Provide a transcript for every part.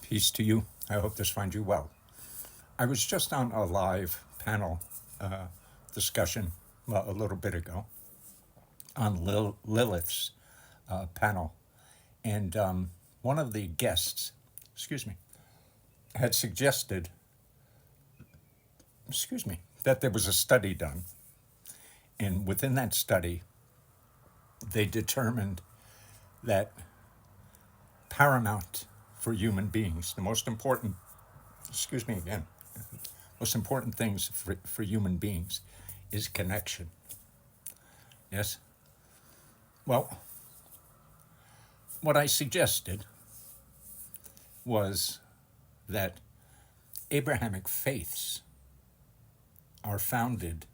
Peace to you. I hope this finds you well. I was just on a live panel discussion a little bit ago on Lilith's panel, and one of the guests, excuse me, had suggested, that there was a study done, and within that study, they determined that paramount for human beings, the most important, excuse me again, most important things for human beings is connection. Yes? Well, what I suggested was that Abrahamic faiths are founded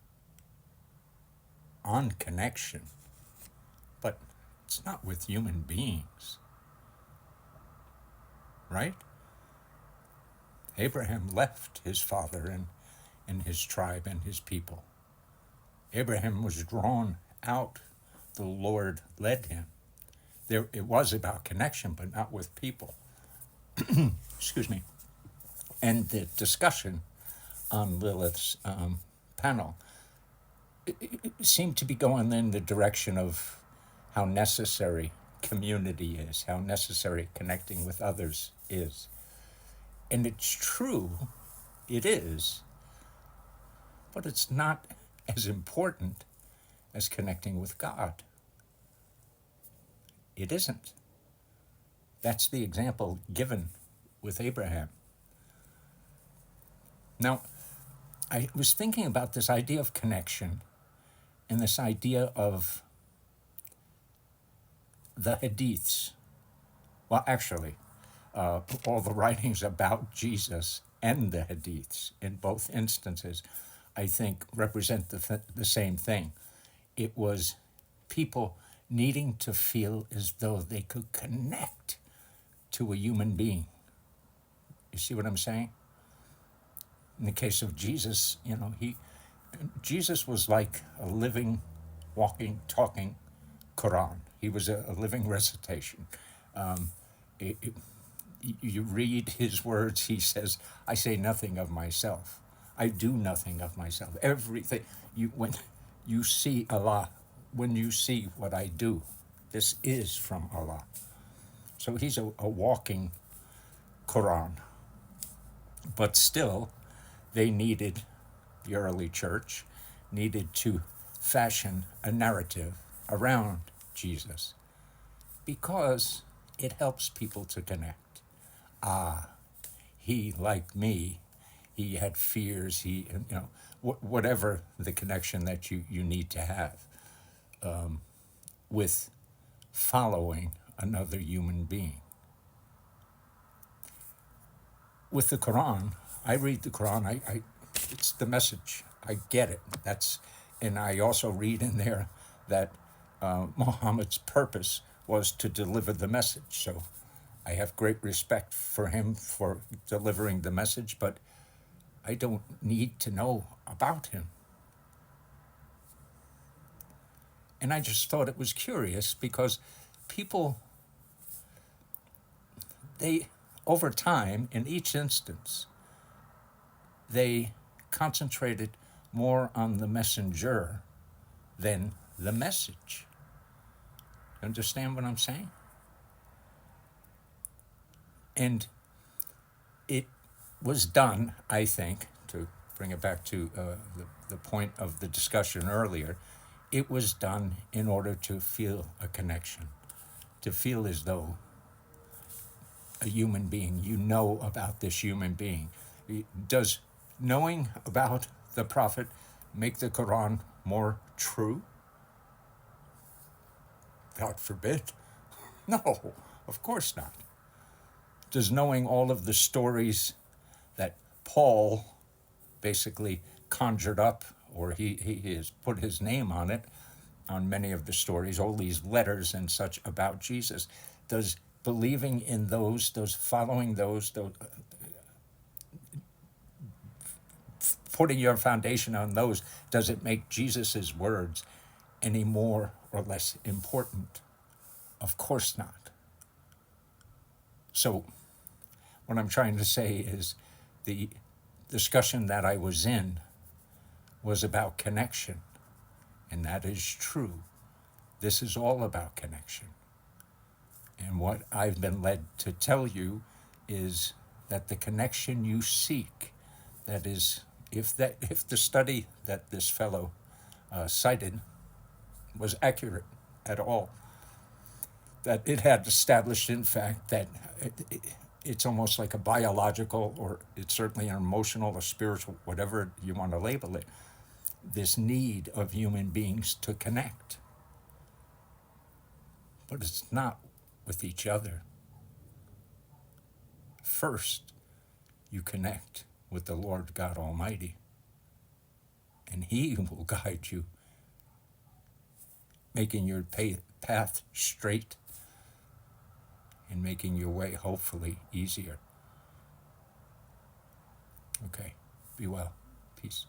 on connection, but it's not with human beings, right? Abraham left his father and his tribe and his people. Abraham was drawn out. The Lord led him. It was about connection, but not with people. Excuse me. And the discussion on Lilith's panel it seemed to be going in the direction of how necessary community is, how necessary connecting with others is. And it's true, it is, but it's not as important as connecting with God. It isn't. That's the example given with Abraham. Now, I was thinking about this idea of connection and this idea of the Hadiths. Well, actually, all the writings about Jesus and the Hadiths in both instances, I think, represent the same thing. It was people needing to feel as though they could connect to a human being. You see what I'm saying? In the case of Jesus, Jesus was like a living, walking, talking Quran. He was a living recitation. You read his words, he says, I say nothing of myself. I do nothing of myself. Everything, when you see Allah, when you see what I do, this is from Allah. So he's a walking Quran. But still, they needed, the early church, needed to fashion a narrative around Jesus because it helps people to connect. He, like me, he had fears, whatever the connection that you need to have with following another human being. With the Quran, I read the Quran, it's the message. I get it. And I also read in there that Muhammad's purpose was to deliver the message. So I have great respect for him for delivering the message, but I don't need to know about him. And I just thought it was curious because people, over time, in each instance, they concentrated more on the messenger than the message. Understand what I'm saying? And it was done, I think, to bring it back to the point of the discussion earlier, it was done in order to feel a connection, to feel as though a human being, you know about this human being. Does knowing about the Prophet make the Quran more true? God forbid. No, of course not. Does knowing all of the stories that Paul basically conjured up, or he has put his name on it, on many of the stories, all these letters and such about Jesus, does believing in those following those putting your foundation on those, does it make Jesus's words any more or less important? Of course not. So What I'm trying to say is the discussion that I was in was about connection, and that is true. This is all about connection. And what I've been led to tell you is that the connection you seek, that is, if the study that this fellow cited was accurate at all, that it had established, in fact, that it's almost like a biological, or it's certainly an emotional or spiritual, whatever you want to label it, this need of human beings to connect. But it's not with each other. First, you connect with the Lord God Almighty, and He will guide you, making your path straight and making your way hopefully easier. Okay, be well. Peace.